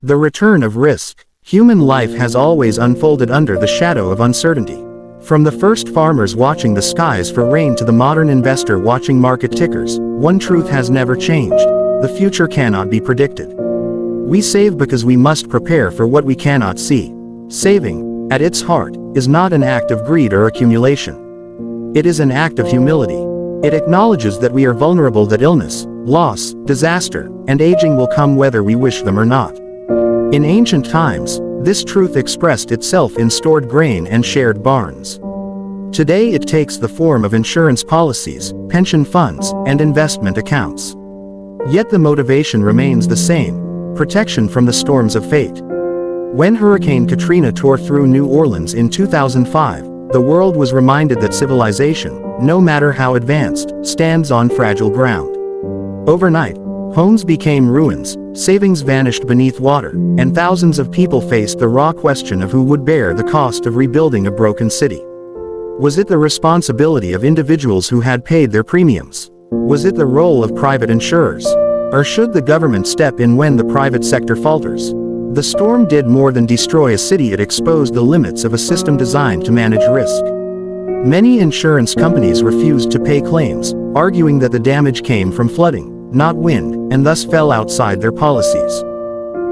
The return of risk. Human life has always unfolded under the shadow of uncertainty. From the first farmers watching the skies for rain to the modern investor watching market tickers, one truth has never changed: the future cannot be predicted. We save because we must prepare for what we cannot see. Saving, at its heart, is not an act of greed or accumulation. It is an act of humility. It acknowledges that we are vulnerable, that illness, loss, disaster, and aging will come whether we wish them or not. In ancient times, this truth expressed itself in stored grain and shared barns. Today it takes the form of insurance policies, pension funds, and investment accounts. Yet the motivation remains the same: protection from the storms of fate. When Hurricane Katrina tore through New Orleans in 2005, the world was reminded that civilization, no matter how advanced, stands on fragile ground. Overnight, homes became ruins, savings vanished beneath water, and thousands of people faced the raw question of who would bear the cost of rebuilding a broken city. Was it the responsibility of individuals who had paid their premiums? Was it the role of private insurers? Or should the government step in when the private sector falters? The storm did more than destroy a city, it exposed the limits of a system designed to manage risk. Many insurance companies refused to pay claims, arguing that the damage came from flooding, not wind, and thus fell outside their policies.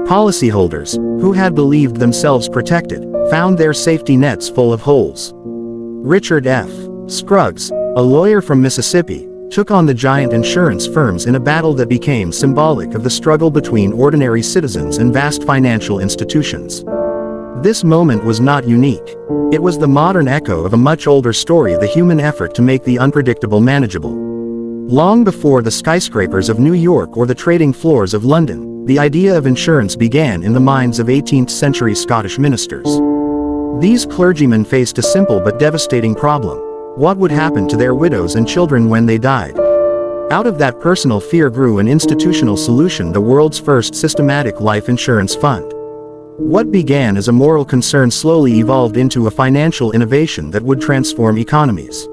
Policyholders, who had believed themselves protected, found their safety nets full of holes. Richard F. Scruggs, a lawyer from Mississippi, took on the giant insurance firms in a battle that became symbolic of the struggle between ordinary citizens and vast financial institutions. This moment was not unique. It was the modern echo of a much older story: the human effort to make the unpredictable manageable. Long before the skyscrapers of New York or the trading floors of London, the idea of insurance began in the minds of 18th-century Scottish ministers. These clergymen faced a simple but devastating problem: what would happen to their widows and children when they died? Out of that personal fear grew an institutional solution: the world's first systematic life insurance fund. What began as a moral concern slowly evolved into a financial innovation that would transform economies.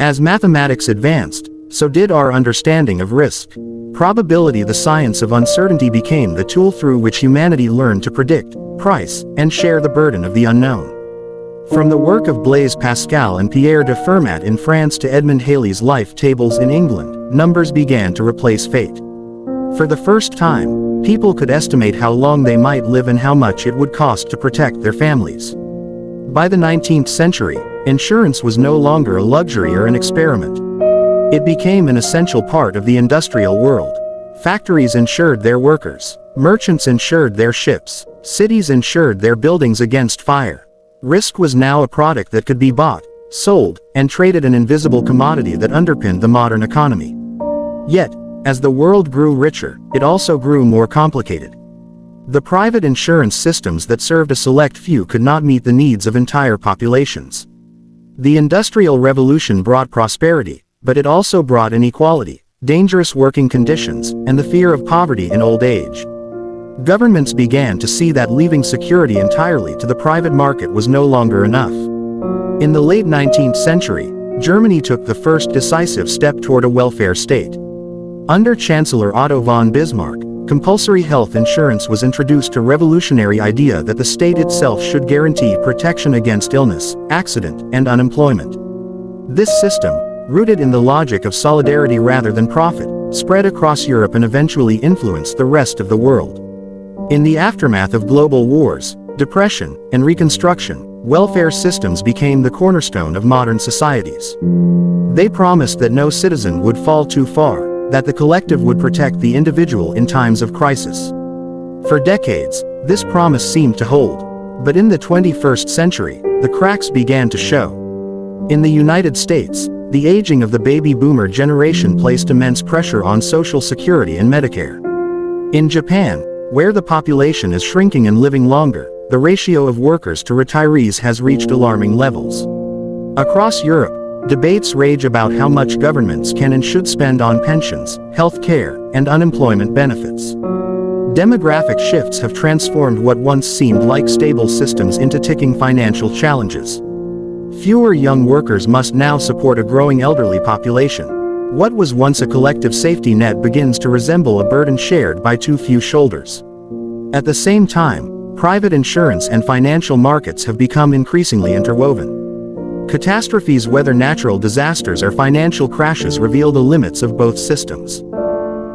As mathematics advanced, so did our understanding of risk. Probability, the science of uncertainty, became the tool through which humanity learned to predict, price, and share the burden of the unknown. From the work of Blaise Pascal and Pierre de Fermat in France to Edmund Halley's life tables in England, numbers began to replace fate. For the first time, people could estimate how long they might live and how much it would cost to protect their families. By the 19th century, insurance was no longer a luxury or an experiment. It became an essential part of the industrial world. Factories insured their workers, merchants insured their ships, cities insured their buildings against fire. Risk was now a product that could be bought, sold, and traded, an invisible commodity that underpinned the modern economy. Yet, as the world grew richer, it also grew more complicated. The private insurance systems that served a select few could not meet the needs of entire populations. The Industrial Revolution brought prosperity, but it also brought inequality, dangerous working conditions, and the fear of poverty in old age. Governments began to see that leaving security entirely to the private market was no longer enough. In the late 19th century, Germany took the first decisive step toward a welfare state. Under Chancellor Otto von Bismarck, compulsory health insurance was introduced, a revolutionary idea that the state itself should guarantee protection against illness, accident, and unemployment. This system, rooted in the logic of solidarity rather than profit, spread across Europe and eventually influenced the rest of the world. In the aftermath of global wars, depression, and Reconstruction, welfare systems became the cornerstone of modern societies. They promised that no citizen would fall too far, that the collective would protect the individual in times of crisis. For decades, this promise seemed to hold. But in the 21st century, the cracks began to show. In the United States, the aging of the baby boomer generation placed immense pressure on Social Security and Medicare. In Japan, where the population is shrinking and living longer, the ratio of workers to retirees has reached alarming levels. Across Europe, debates rage about how much governments can and should spend on pensions, health care, and unemployment benefits. Demographic shifts have transformed what once seemed like stable systems into ticking financial challenges. Fewer young workers must now support a growing elderly population. What was once a collective safety net begins to resemble a burden shared by too few shoulders. At the same time, private insurance and financial markets have become increasingly interwoven. Catastrophes, whether natural disasters or financial crashes, reveal the limits of both systems.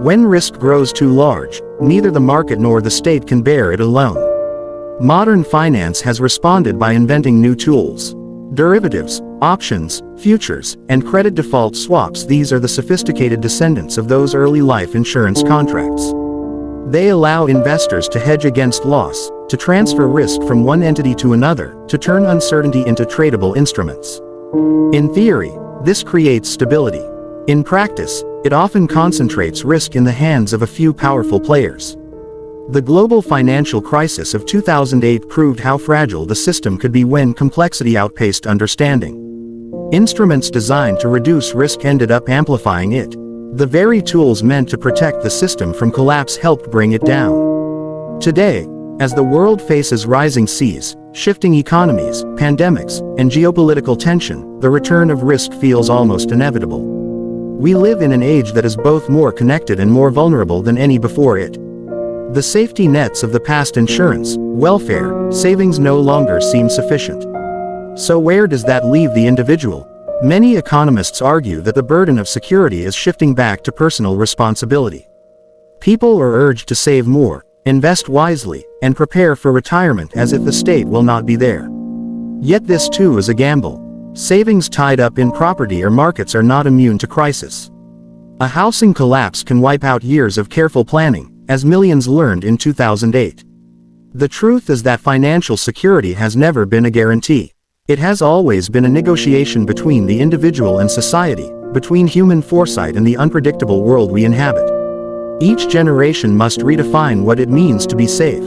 When risk grows too large, neither the market nor the state can bear it alone. Modern finance has responded by inventing new tools. Derivatives, options, futures, and credit default swaps. These are the sophisticated descendants of those early life insurance contracts. They allow investors to hedge against loss, to transfer risk from one entity to another, to turn uncertainty into tradable instruments. In theory, this creates stability. In practice, it often concentrates risk in the hands of a few powerful players. The global financial crisis of 2008 proved how fragile the system could be when complexity outpaced understanding. Instruments designed to reduce risk ended up amplifying it. The very tools meant to protect the system from collapse helped bring it down. Today, as the world faces rising seas, shifting economies, pandemics, and geopolitical tension, the return of risk feels almost inevitable. We live in an age that is both more connected and more vulnerable than any before it. The safety nets of the past, insurance, welfare, savings, no longer seem sufficient. So where does that leave the individual? Many economists argue that the burden of security is shifting back to personal responsibility. People are urged to save more, invest wisely, and prepare for retirement as if the state will not be there. Yet this too is a gamble. Savings tied up in property or markets are not immune to crisis. A housing collapse can wipe out years of careful planning, as millions learned in 2008. The truth is that financial security has never been a guarantee. It has always been a negotiation between the individual and society, between human foresight and the unpredictable world we inhabit. Each generation must redefine what it means to be safe.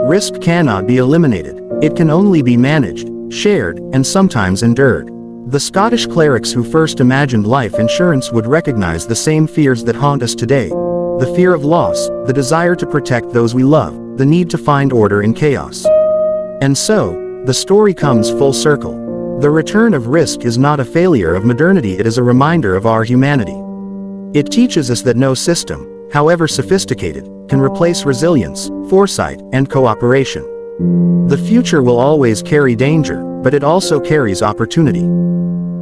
Risk cannot be eliminated. It can only be managed, shared, and sometimes endured. The Scottish clerics who first imagined life insurance would recognize the same fears that haunt us today. The fear of loss, the desire to protect those we love, the need to find order in chaos. And so, the story comes full circle. The return of risk is not a failure of modernity, it is a reminder of our humanity. It teaches us that no system, however sophisticated, can replace resilience, foresight, and cooperation. The future will always carry danger, but it also carries opportunity.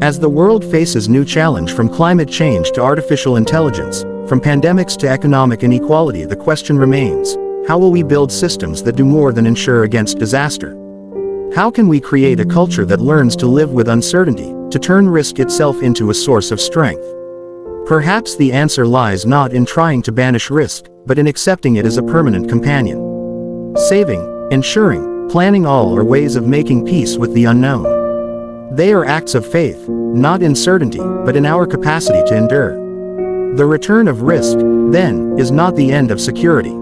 As the world faces new challenge, from climate change to artificial intelligence, from pandemics to economic inequality, the question remains: how will we build systems that do more than insure against disaster? How can we create a culture that learns to live with uncertainty, to turn risk itself into a source of strength? Perhaps the answer lies not in trying to banish risk, but in accepting it as a permanent companion. Saving, insuring, planning, all are ways of making peace with the unknown. They are acts of faith, not in certainty, but in our capacity to endure. The return of risk, then, is not the end of security.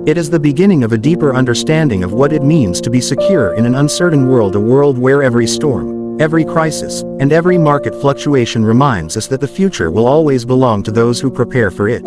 It is the beginning of a deeper understanding of what it means to be secure in an uncertain world, a world where every storm, every crisis, and every market fluctuation reminds us that the future will always belong to those who prepare for it.